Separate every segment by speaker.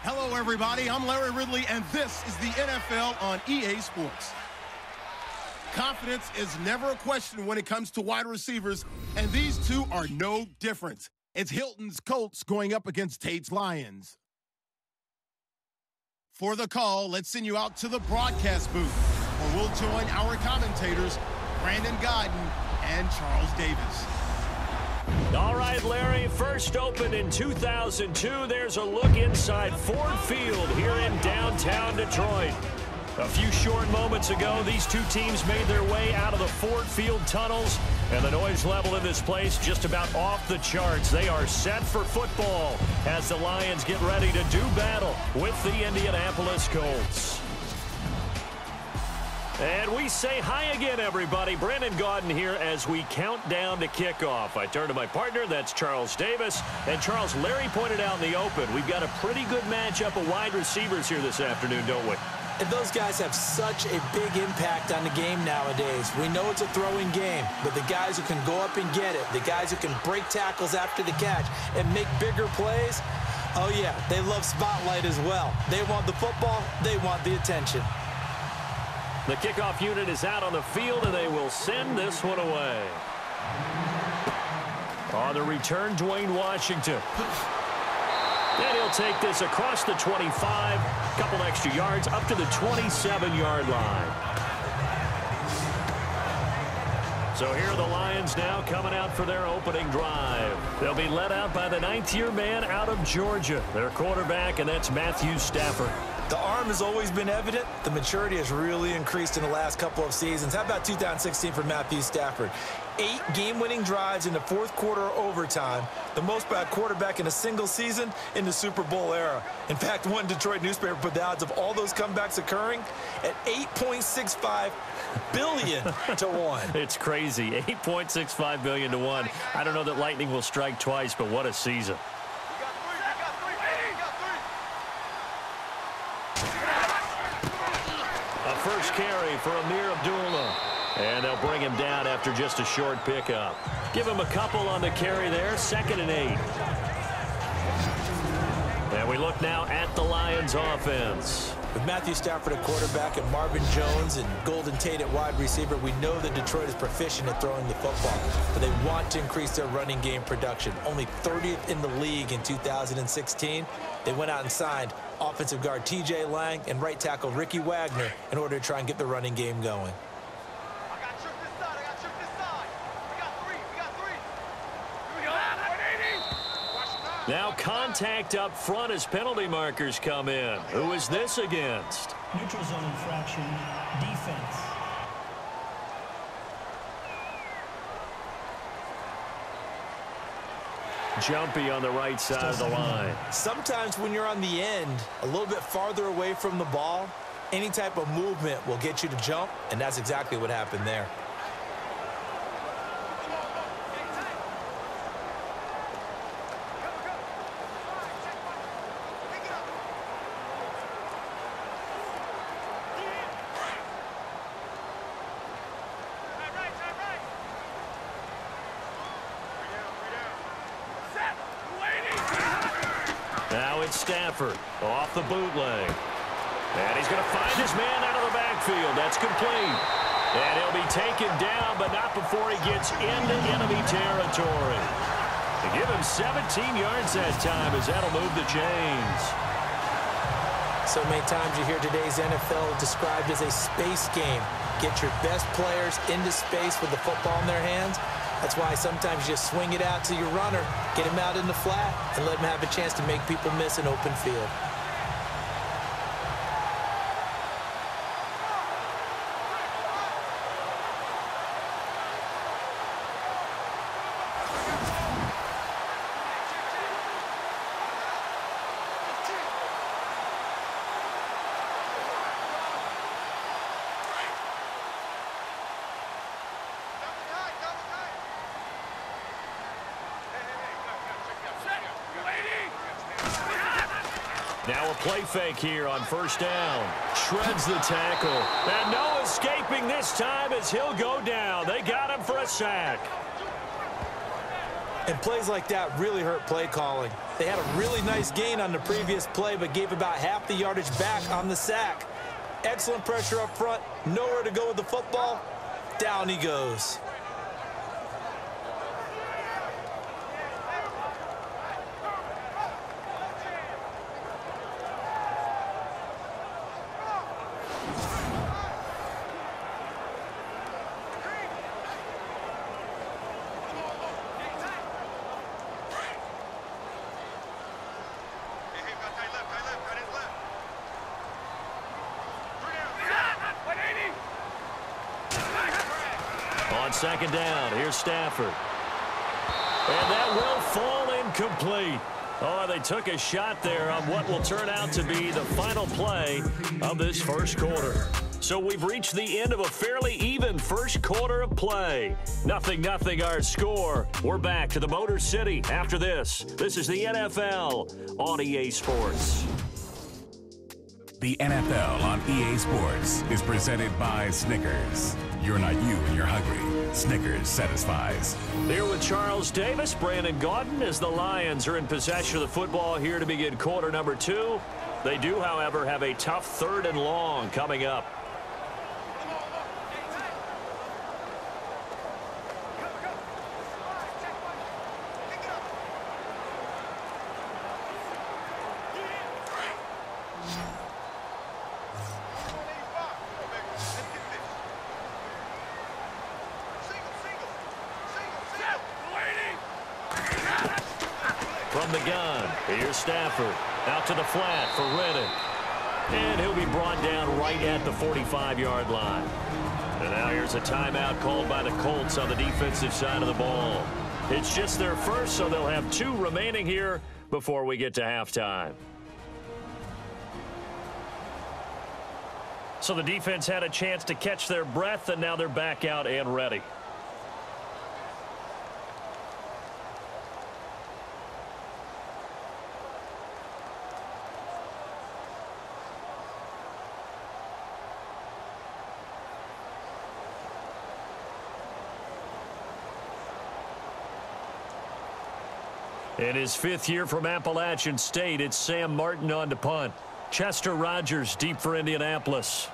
Speaker 1: Hello, everybody. I'm Larry Ridley, and this is the NFL on EA Sports. Confidence is never a question when it comes to wide receivers, and these two are no different. It's Hilton's Colts going up against Tate's Lions. For the call, let's send you out to the broadcast booth, where we'll join our commentators, Brandon Godden and Charles Davis.
Speaker 2: All right, Larry, first opened in 2002. There's a look inside Ford Field here in downtown Detroit. A few short moments ago, these two teams made their way out of the Ford Field tunnels, and the noise level in this place just about off the charts. They are set for football as the Lions get ready to do battle with the Indianapolis Colts. And we say hi again, everybody. Brandon Godden here as we count down to kickoff. I turn to my partner, that's Charles Davis. And Charles, Larry pointed out in the open, we've got a pretty good matchup of wide receivers here this afternoon, don't we?
Speaker 3: And those guys have such a big impact on the game nowadays. We know it's a throwing game, but the guys who can go up and get it, the guys who can break tackles after the catch and make bigger plays, oh yeah, they love spotlight as well. They want the football, they want the attention.
Speaker 2: The kickoff unit is out on the field, and they will send this one away. On the return, Dwayne Washington. And he'll take this across the 25, couple extra yards, up to the 27-yard line. So here are the Lions now coming out for their opening drive. They'll be led out by the ninth-year man out of Georgia, their quarterback, and that's Matthew Stafford.
Speaker 3: The arm has always been evident. The maturity has really increased in the last couple of seasons. How about 2016 for Matthew Stafford? 8 game-winning drives in the fourth quarter overtime, the most by a quarterback in a single season in the Super Bowl era. In fact, one Detroit newspaper put the odds of all those comebacks occurring at 8.65 billion to 1.
Speaker 2: It's crazy, 8.65 billion to 1. I don't know that lightning will strike twice, but what a season. First carry for Amir Abdullah. And they'll bring him down after just a short pickup. Give him a couple on the carry there, 2nd and 8. And we look now at the Lions offense.
Speaker 3: With Matthew Stafford at quarterback and Marvin Jones and Golden Tate at wide receiver, we know that Detroit is proficient at throwing the football, but they want to increase their running game production. Only 30th in the league in 2016. They went out and signed offensive guard T.J. Lang and right tackle Ricky Wagner in order to try and get the running game going.
Speaker 2: Now contact up front as penalty markers come in. Who is this against?
Speaker 4: Neutral zone infraction, defense.
Speaker 2: Jumpy on the right side of the line.
Speaker 3: Sometimes when you're on the end, a little bit farther away from the ball, any type of movement will get you to jump, and that's exactly what happened there.
Speaker 2: Now it's Stafford off the bootleg. And he's going to find his man out of the backfield. That's complete. And he'll be taken down, but not before he gets into enemy territory. To give him 17 yards that time as that'll move the chains.
Speaker 3: So many times you hear today's NFL described as a space game. Get your best players into space with the football in their hands. That's why sometimes you just swing it out to your runner, get him out in the flat, and let him have a chance to make people miss an open field.
Speaker 2: Now a play fake here on first down. Shreds the tackle. And no escaping this time as he'll go down. They got him for a sack.
Speaker 3: And plays like that really hurt play calling. They had a really nice gain on the previous play, but gave about half the yardage back on the sack. Excellent pressure up front. Nowhere to go with the football. Down he goes.
Speaker 2: On second down, here's Stafford. And that will fall incomplete. Oh, they took a shot there on what will turn out to be the final play of this first quarter. So we've reached the end of a fairly even first quarter of play. 0-0 our score. We're back to the Motor City after this. This is the NFL on EA Sports.
Speaker 5: The NFL on EA Sports is presented by Snickers. You're not you when you're hungry. Snickers satisfies.
Speaker 2: Here with Charles Davis, Brandon Gaudin, as the Lions are in possession of the football here to begin quarter number 2. They do, however, have a tough 3rd and long coming up. From the gun, here's Stafford. Out to the flat for Reddick. And he'll be brought down right at the 45-yard line. And now here's a timeout called by the Colts on the defensive side of the ball. It's just their first, so they'll have 2 remaining here before we get to halftime. So the defense had a chance to catch their breath, and now they're back out and ready. In his 5th year from Appalachian State, it's Sam Martin on to punt. Chester Rogers deep for Indianapolis.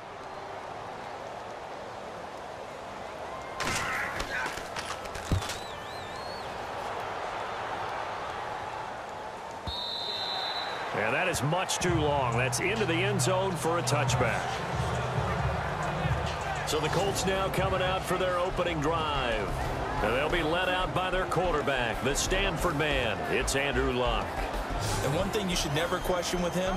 Speaker 2: And that is much too long. That's into the end zone for a touchback. So the Colts now coming out for their opening drive. And they'll be led out by their quarterback, the Stanford man. It's Andrew Luck.
Speaker 3: And one thing you should never question with him,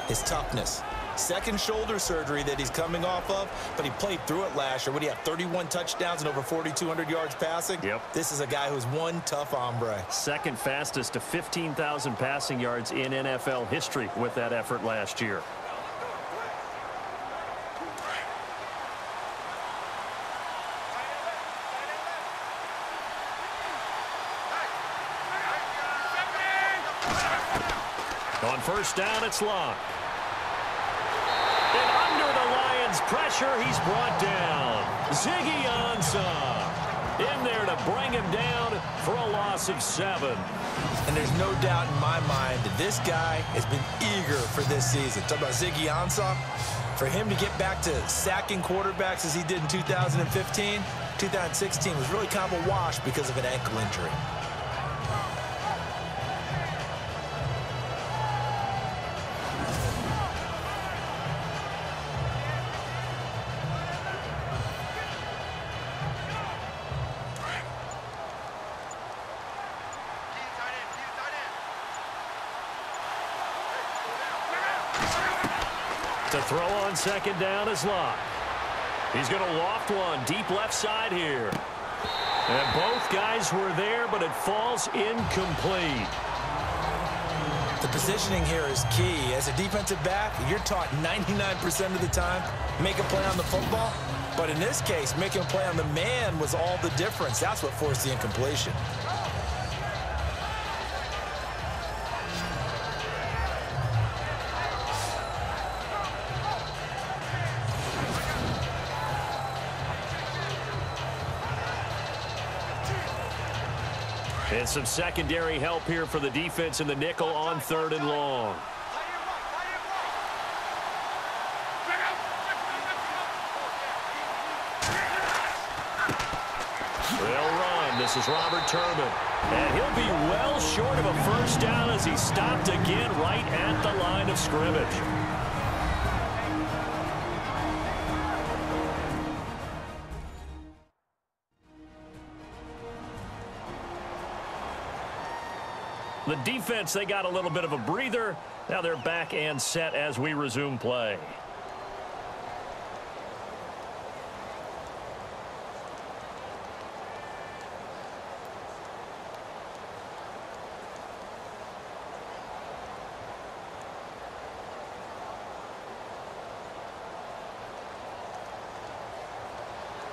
Speaker 3: his toughness. Second shoulder surgery that he's coming off of, but he played through it last year. What do you have, 31 touchdowns and over 4,200 yards passing?
Speaker 2: Yep.
Speaker 3: This is a guy who's one tough hombre.
Speaker 2: Second fastest to 15,000 passing yards in NFL history with that effort last year. On first down, it's Luck. And under the Lions' pressure, he's brought down. Ziggy Ansah in there to bring him down for a loss of 7.
Speaker 3: And there's no doubt in my mind that this guy has been eager for this season. Talk about Ziggy Ansah. For him to get back to sacking quarterbacks as he did in 2015, 2016 was really kind of a wash because of an ankle injury.
Speaker 2: To throw on second down is Luck. He's going to loft one deep left side here. And both guys were there, but it falls incomplete.
Speaker 3: The positioning here is key. As a defensive back, you're taught 99% of the time, make a play on the football. But in this case, making a play on the man was all the difference. That's what forced the incompletion.
Speaker 2: And some secondary help here for the defense in the nickel on 3rd and long. They'll run. This is Robert Turbin. And he'll be well short of a first down as he's stopped again right at the line of scrimmage. The defense, they got a little bit of a breather. Now they're back and set as we resume play.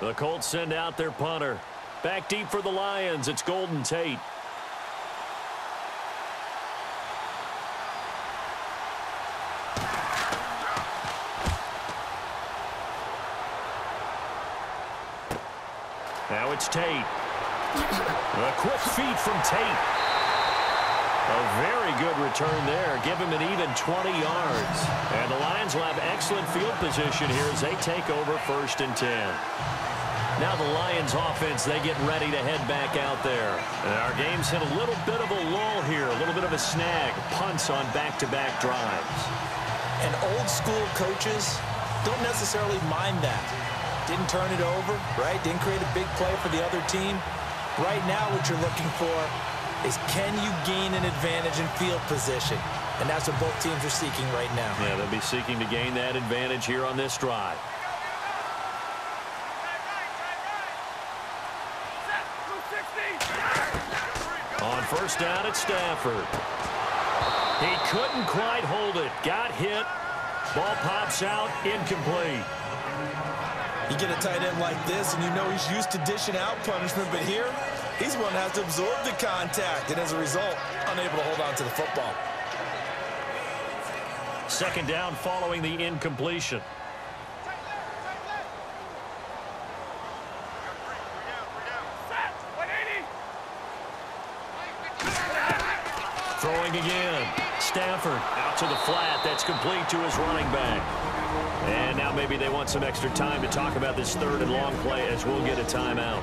Speaker 2: The Colts send out their punter. Back deep for the Lions, it's Golden Tate. Now it's Tate. A quick feed from Tate. A very good return there. Give him an even 20 yards. And the Lions will have excellent field position here as they take over 1st and 10. Now the Lions offense, they get ready to head back out there. And our game's hit a little bit of a lull here, a little bit of a snag. Punts on back-to-back drives.
Speaker 3: And old school coaches don't necessarily mind that. Didn't turn it over, right? Didn't create a big play for the other team. Right now what you're looking for is can you gain an advantage in field position? And that's what both teams are seeking right now.
Speaker 2: Yeah, they'll be seeking to gain that advantage here on this drive. On 1st down, it's Stafford. He couldn't quite hold it. Got hit. Ball pops out. Incomplete.
Speaker 3: You get a tight end like this, and you know he's used to dishing out punishment, but here, he's one that has to absorb the contact, and as a result, unable to hold on to the football.
Speaker 2: 2nd down following the incompletion. Throwing again. Stafford out to the flat. That's complete to his running back. And now maybe they want some extra time to talk about this 3rd and long play as we'll get a timeout.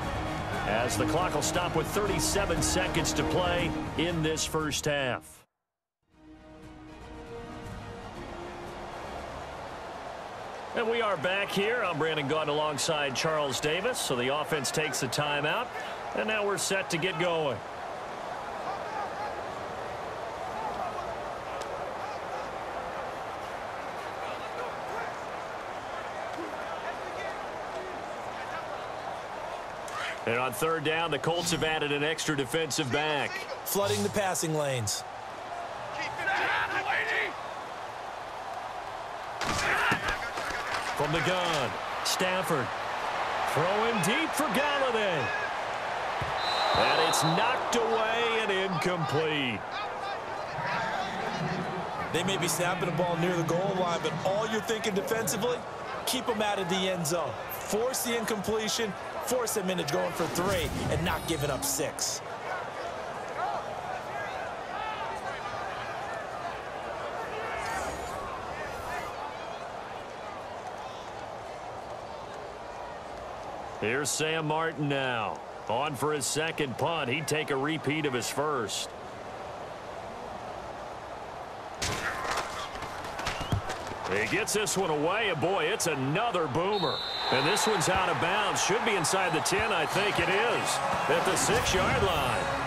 Speaker 2: As the clock will stop with 37 seconds to play in this 1st half. And we are back here. I'm Brandon Gaudin alongside Charles Davis. So the offense takes the timeout. And now we're set to get going. And on 3rd down, the Colts have added an extra defensive back.
Speaker 3: Flooding the passing lanes.
Speaker 2: From the gun, Stafford throwing deep for Galladay. And it's knocked away and incomplete.
Speaker 3: They may be snapping the ball near the goal line, but all you're thinking defensively, keep them out of the end zone. Force the incompletion, force them into going for 3, and not giving up 6.
Speaker 2: Here's Sam Martin now. On for his 2nd punt. He'd take a repeat of his 1st. He gets this one away, and boy, it's another boomer. And this one's out of bounds. Should be inside the 10, I think it is. At the 6-yard line.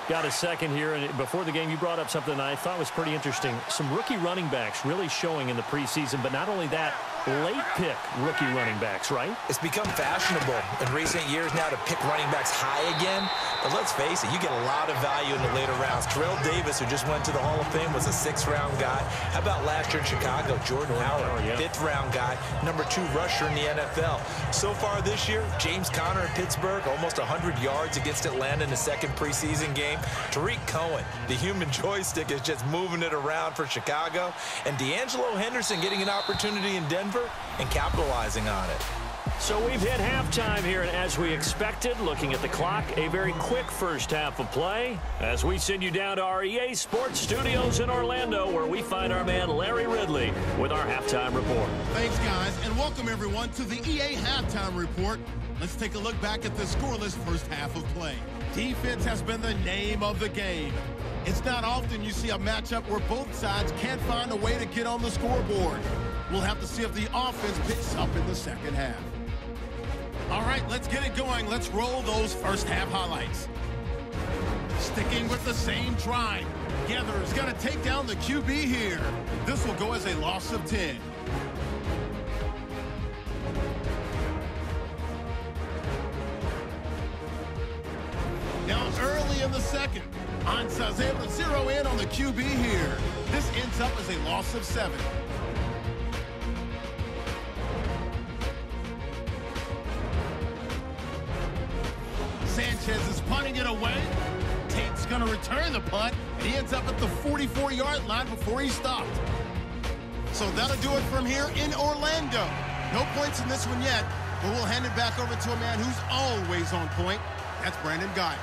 Speaker 2: Got a second here, and before the game, you brought up something I thought was pretty interesting. Some rookie running backs really showing in the preseason, but not only that, late pick rookie running backs, right?
Speaker 3: It's become fashionable in recent years now to pick running backs high again. But let's face it, you get a lot of value in the later rounds. Terrell Davis, who just went to the Hall of Fame, was a 6th-round guy. How about last year in Chicago, Jordan Howard,
Speaker 2: yeah.
Speaker 3: 5th-round guy, #2 rusher in the NFL. So far this year, James Conner in Pittsburgh, almost 100 yards against Atlanta in the 2nd preseason game. Tariq Cohen, the human joystick, is just moving it around for Chicago. And D'Angelo Henderson getting an opportunity in Denver and capitalizing on it.
Speaker 2: So we've hit halftime here, and as we expected, looking at the clock, a very quick first half of play as we send you down to our EA Sports Studios in Orlando, where we find our man Larry Ridley with our halftime report.
Speaker 1: Thanks, guys, and welcome everyone to the EA Halftime Report. Let's take a look back at the scoreless first half of play. Defense has been the name of the game. It's not often you see a matchup where both sides can't find a way to get on the scoreboard. We'll have to see if the offense picks up in the second half. All right, let's get it going. Let's roll those first half highlights. Sticking with the same drive. Gather's going to take down the QB here. This will go as a loss of 10. Now early in the second, Ansah's able to zero in on the QB here. This ends up as a loss of 7. Sanchez is punting it away. Tate's going to return the punt, and he ends up at the 44-yard line before he stopped. So that'll do it from here in Orlando. No points in this one yet, but we'll hand it back over to a man who's always on point. That's Brandon Guy.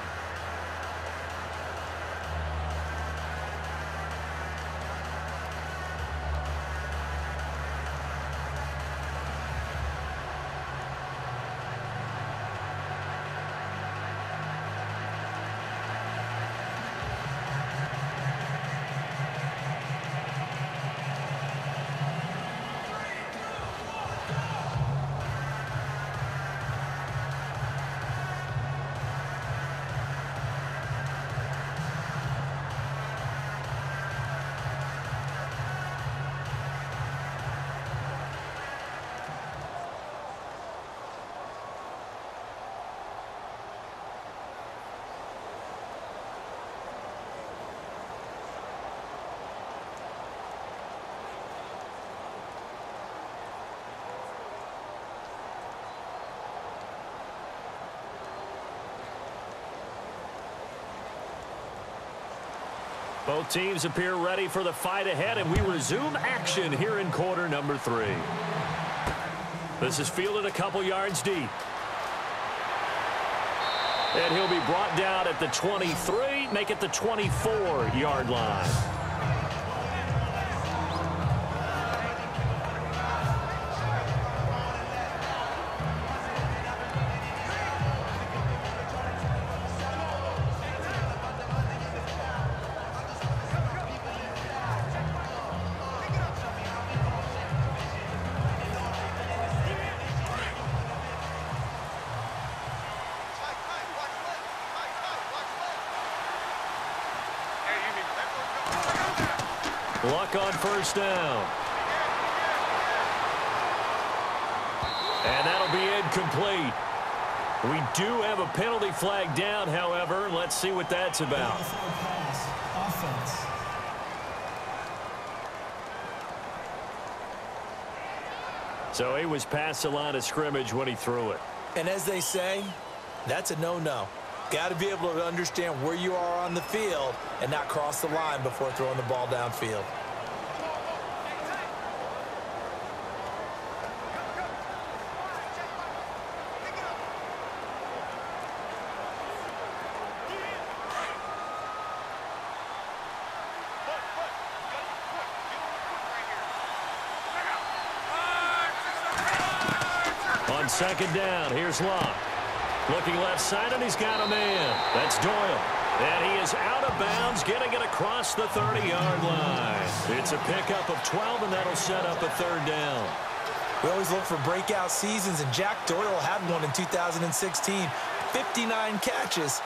Speaker 2: Both teams appear ready for the fight ahead, and we resume action here in quarter number 3. This is fielded a couple yards deep. And he'll be brought down at the 23, make it the 24-yard line. Luck on first down. And that'll be incomplete. We do have a penalty flag down, however. Let's see what that's about.
Speaker 4: Offense.
Speaker 2: So he was past the line of scrimmage when he threw it.
Speaker 3: And as they say, that's a no-no. Got to be able to understand where you are on the field and not cross the line before throwing the ball downfield.
Speaker 2: On second down, here's Locke. Looking left side, and he's got a man. That's Doyle. And he is out of bounds, getting it across the 30-yard line. It's a pickup of 12, and that'll set up a third down.
Speaker 3: We always look for breakout seasons, and Jack Doyle had one in 2016. 59 catches,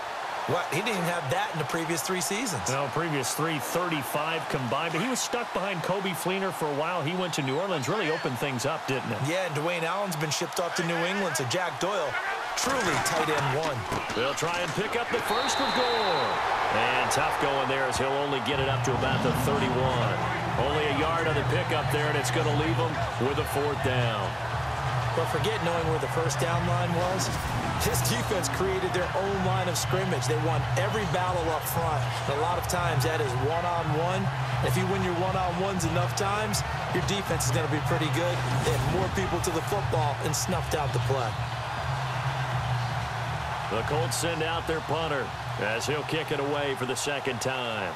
Speaker 3: What? He didn't even have that in the previous 3 seasons.
Speaker 2: No, previous 3, 35 combined. But he was stuck behind Kobe Fleener for a while. He went to New Orleans, really opened things up, didn't it?
Speaker 3: Yeah, and Dwayne Allen's been shipped off to New England, so Jack Doyle, truly tight end 1.
Speaker 2: They'll try and pick up the first with Gore. And tough going there as he'll only get it up to about the 31. Only a yard on the pickup there, and it's going to leave him with a 4th down.
Speaker 3: But forget knowing where the first down line was. This defense created their own line of scrimmage. They won every battle up front. And a lot of times that is one-on-one. If you win your one-on-ones enough times, your defense is going to be pretty good. They had more people to the football and snuffed out the play.
Speaker 2: The Colts send out their punter as he'll kick it away for the 2nd time.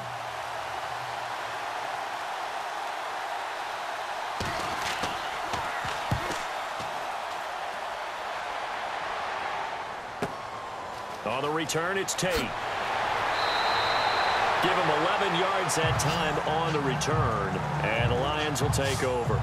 Speaker 2: On the return, it's Tate. Give him 11 yards that time on the return, and the Lions will take over.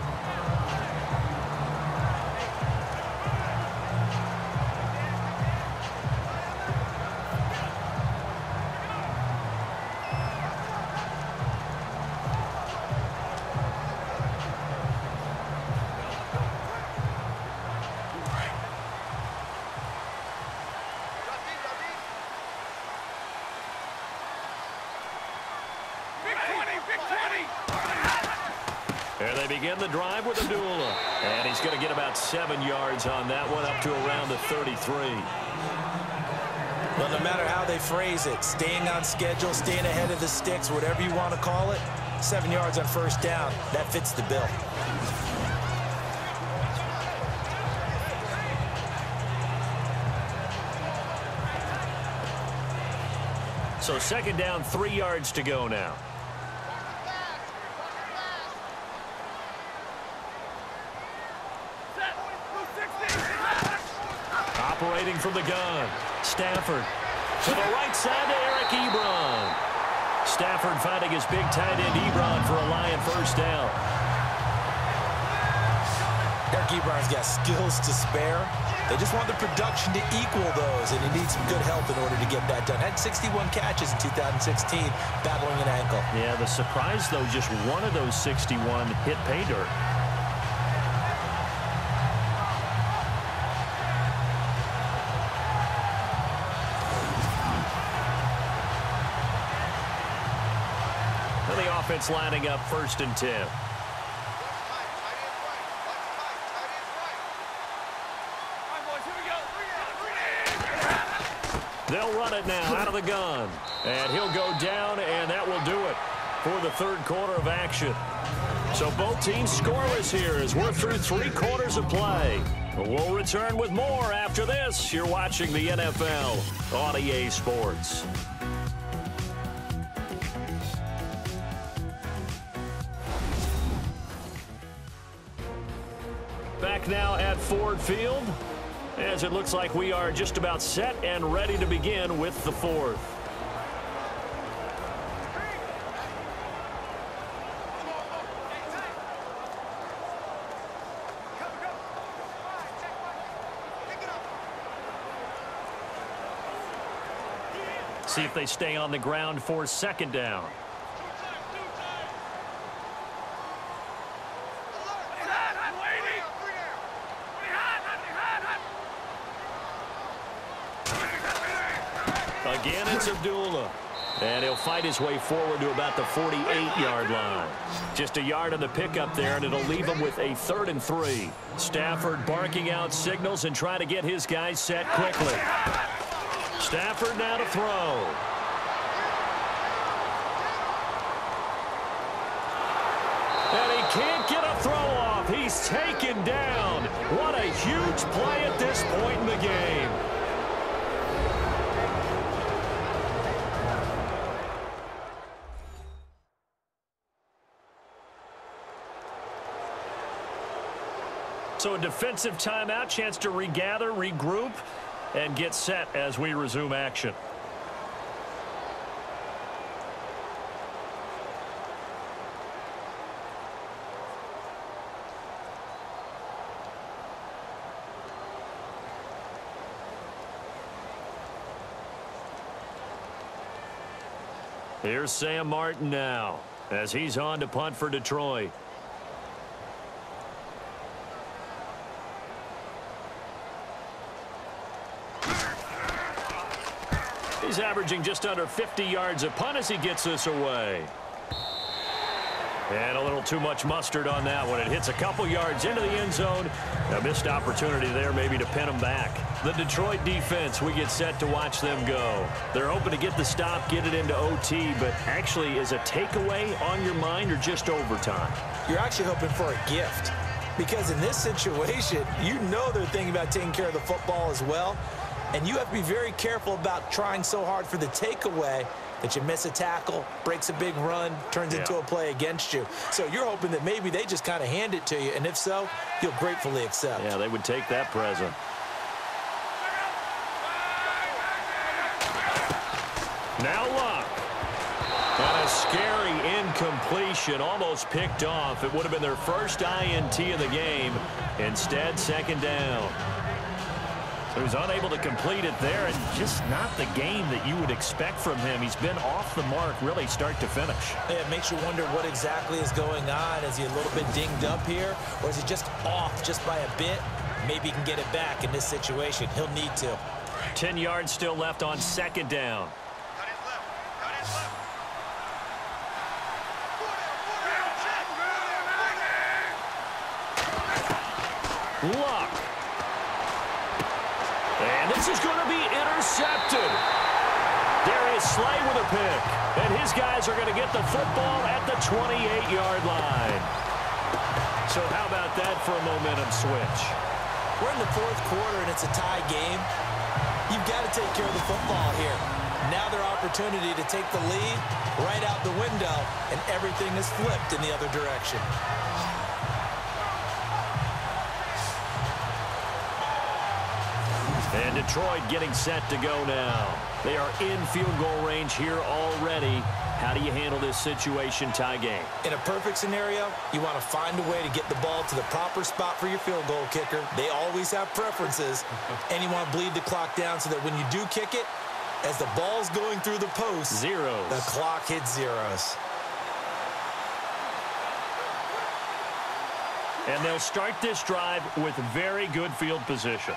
Speaker 2: There they begin the drive with Abdullah. And he's going to get about 7 yards on that one, up to around the 33.
Speaker 3: Well, no matter how they phrase it, staying on schedule, staying ahead of the sticks, whatever you want to call it, 7 yards on first down, that fits the bill.
Speaker 2: So 2nd down, 3 yards to go now. Operating from the gun. Stafford to the right side to Eric Ebron. Stafford finding his big tight end Ebron for a Lion first down.
Speaker 3: Eric Ebron's got skills to spare. They just want the production to equal those, and he needs some good help in order to get that done. Had 61 catches in 2016, battling an ankle.
Speaker 2: Yeah, the surprise, though, just one of those 61 hit pay dirt. And the offense lining up 1st and 10. They'll run it now out of the gun. And he'll go down, and that will do it for the 3rd quarter of action. So both teams scoreless here as we're through 3 quarters of play. We'll return with more after this. You're watching the NFL on EA Sports. Back now at Ford Field, as it looks like we are just about set and ready to begin with the 4th. See if they stay on the ground for 2nd down. Again, it's Abdullah. And he'll fight his way forward to about the 48-yard line. Just a yard on the pickup there, and it'll leave him with a 3rd and 3. Stafford barking out signals and trying to get his guys set quickly. Stafford now to throw. And he can't get a throw off. He's taken down. What a huge play at this point in the game. So a defensive timeout, chance to regather, regroup, and get set as we resume action. Here's Sam Martin now as he's on to punt for Detroit. He's averaging just under 50 yards a punt as he gets this away. And a little too much mustard on that one. It hits a couple yards into the end zone. A missed opportunity there maybe to pin him back. The Detroit defense, we get set to watch them go. They're hoping to get the stop, get it into OT, but actually is a takeaway on your mind or just overtime?
Speaker 3: You're actually hoping for a gift, because in this situation, you know they're thinking about taking care of the football as well, and you have to be very careful about trying so hard for the takeaway that you miss a tackle, breaks a big run, turns into a play against you. So you're hoping that maybe they just kind of hand it to you, and if so, you'll gratefully accept.
Speaker 2: Yeah, they would take that present. Now Luck. And a scary incompletion, almost picked off. It would have been their first INT of the game. Instead, second down. He was unable to complete it there, and just not the game that you would expect from him. He's been off the mark really start to finish.
Speaker 3: Yeah, it makes you wonder what exactly is going on. Is he a little bit dinged up here, or is he just off just by a bit? Maybe he can get it back in this situation. He'll need to.
Speaker 2: 10 yards still left on second down. Luck. And this is going to be intercepted. Darius Slay with a pick. And his guys are going to get the football at the 28-yard line. So how about that for a momentum switch?
Speaker 3: We're in the fourth quarter, and it's a tie game. You've got to take care of the football here. Now their opportunity to take the lead right out the window, and everything is flipped in the other direction.
Speaker 2: And Detroit getting set to go now. They are in field goal range here already. How do you handle this situation, tie game?
Speaker 3: In a perfect scenario, you want to find a way to get the ball to the proper spot for your field goal kicker. They always have preferences. And you want to bleed the clock down so that when you do kick it, as the ball's going through the post,
Speaker 2: zeros.
Speaker 3: The clock hits zeros.
Speaker 2: And they'll start this drive with very good field position.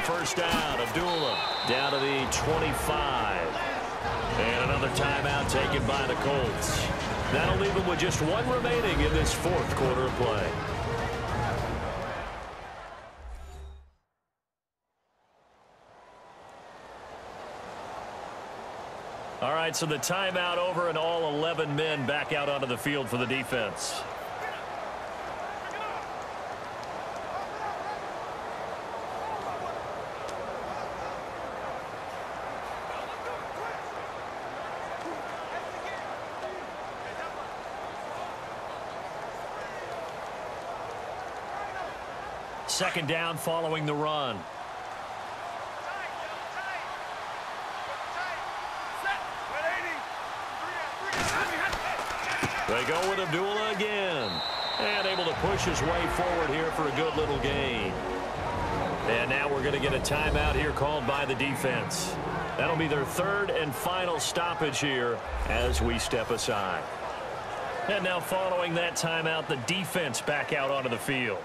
Speaker 2: First down, Abdullah down to the 25. And another timeout taken by the Colts. That'll leave them with just one remaining in this fourth quarter of play. All right, so the timeout over and all 11 men back out onto the field for the defense. Second down following the run. They go with Abdullah again. And able to push his way forward here for a good little gain. And now we're going to get a timeout here called by the defense. That'll be their third and final stoppage here as we step aside. And now following that timeout, the defense back out onto the field.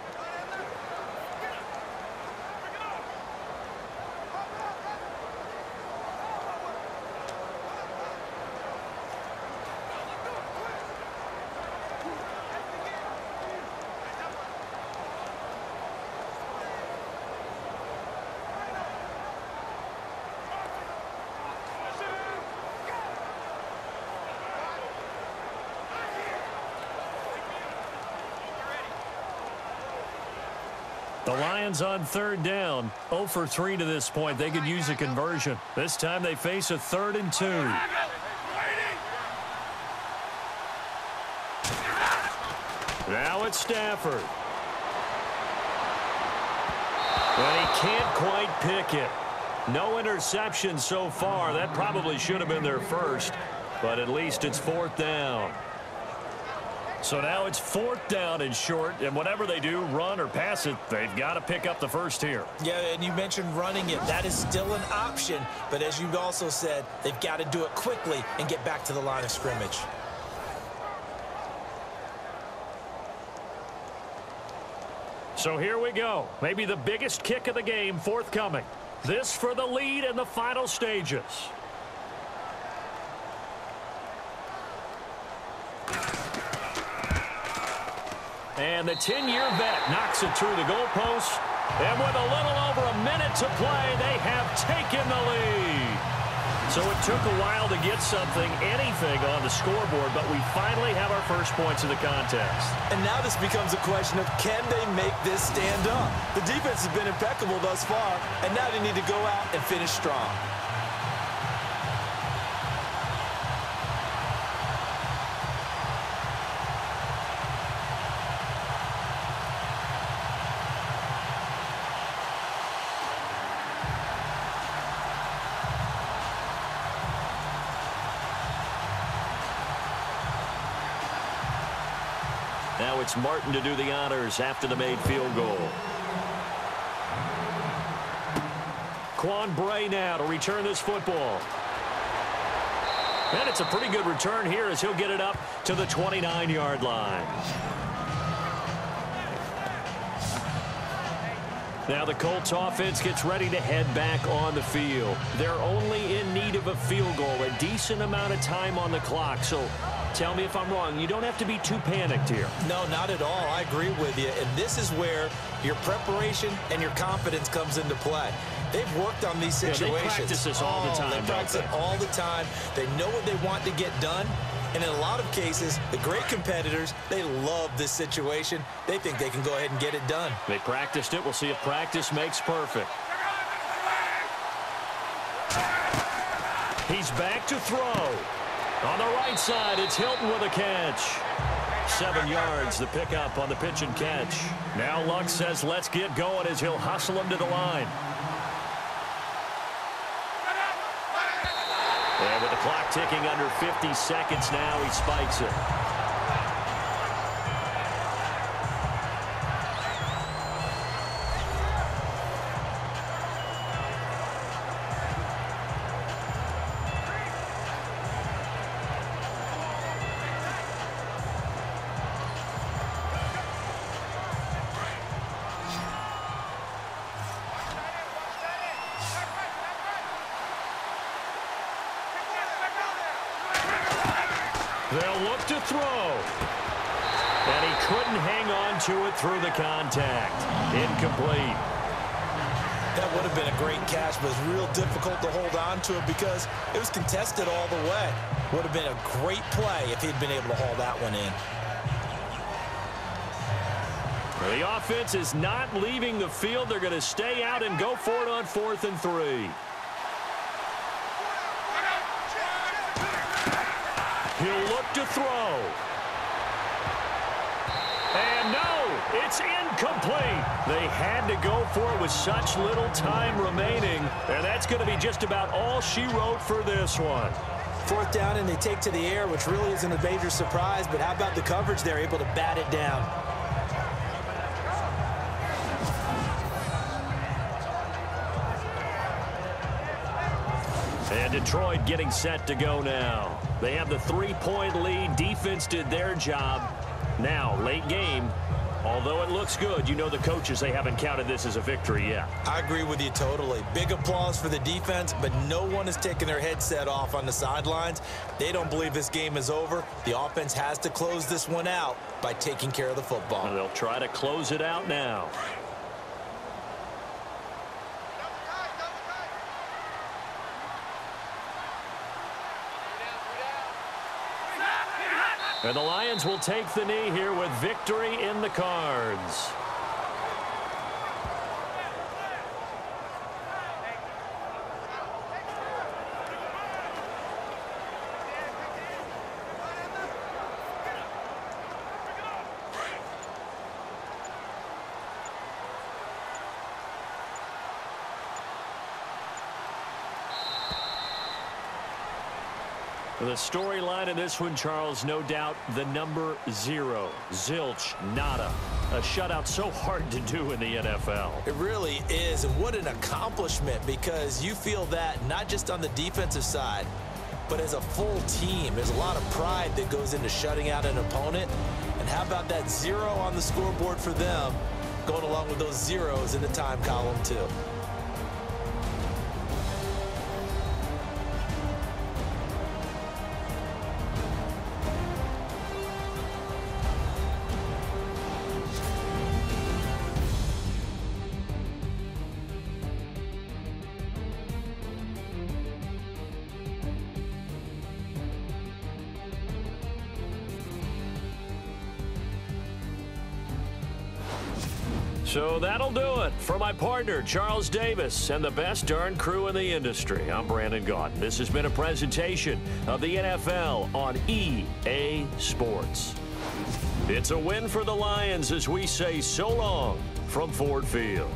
Speaker 2: The Lions on third down, 0 for 3 to this point. They could use a conversion. This time they face a 3rd and 2. Now it's Stafford. But he can't quite pick it. No interception so far. That probably should have been their first, but at least it's 4th down. So now it's 4th down and short, and whatever they do, run or pass it, they've got to pick up the first here.
Speaker 3: Yeah, and you mentioned running it. That is still an option, but as you've also said, they've got to do it quickly and get back to the line of scrimmage.
Speaker 2: So here we go. Maybe the biggest kick of the game forthcoming. This for the lead in the final stages. And the 10-year vet knocks it through the goalpost. And with a little over a minute to play, they have taken the lead. So it took a while to get anything on the scoreboard, but we finally have our first points of the contest.
Speaker 3: And now this becomes a question of, can they make this stand up? The defense has been impeccable thus far, and now they need to go out and finish strong.
Speaker 2: Now it's Martin to do the honors after the made field goal. Quan Bray now to return this football. And it's a pretty good return here as he'll get it up to the 29-yard line. Now the Colts offense gets ready to head back on the field. They're only in need of a field goal, a decent amount of time on the clock. So tell me if I'm wrong. You don't have to be too panicked here.
Speaker 3: No, not at all. I agree with you. And this is where your preparation and your confidence comes into play. They've worked on these situations.
Speaker 2: Yeah, they practice this all the time.
Speaker 3: They practice it all the time. They know what they want to get done. And in a lot of cases, the great competitors, they love this situation. They think they can go ahead and get it done.
Speaker 2: They practiced it. We'll see if practice makes perfect. He's back to throw. On the right side, it's Hilton with a catch. 7 yards, the pickup on the pitch and catch. Now Luck says let's get going as he'll hustle him to the line. And with the clock ticking under 50 seconds now, he spikes it. They'll look to throw. And he couldn't hang on to it through the contact. Incomplete.
Speaker 3: That would have been a great catch, but it's real difficult to hold on to it because it was contested all the way. Would have been a great play if he'd been able to haul that one in.
Speaker 2: The offense is not leaving the field. They're going to stay out and go for it on 4th and 3. He'll look to throw. And no, it's incomplete. They had to go for it with such little time remaining. And that's going to be just about all she wrote for this one.
Speaker 3: 4th down, and they take to the air, which really isn't a major surprise. But how about the coverage? They're able to bat it down.
Speaker 2: And Detroit getting set to go now. They have the 3-point lead. Defense did their job. Now, late game, although it looks good, you know the coaches, they haven't counted this as a victory yet.
Speaker 3: I agree with you totally. Big applause for the defense, but no one is taking their headset off on the sidelines. They don't believe this game is over. The offense has to close this one out by taking care of the football.
Speaker 2: And they'll try to close it out now. And the Lions will take the knee here with victory in the cards. The storyline in this one, Charles, no doubt the number 0. Zilch, nada. A shutout so hard to do in the NFL.
Speaker 3: It really is, and what an accomplishment, because you feel that not just on the defensive side, but as a full team. There's a lot of pride that goes into shutting out an opponent. And how about that 0 on the scoreboard for them, going along with those zeros in the time column too.
Speaker 2: So that'll do it. For my partner, Charles Davis, and the best darn crew in the industry, I'm Brandon Gaudin. This has been a presentation of the NFL on EA Sports. It's a win for the Lions as we say so long from Ford Field.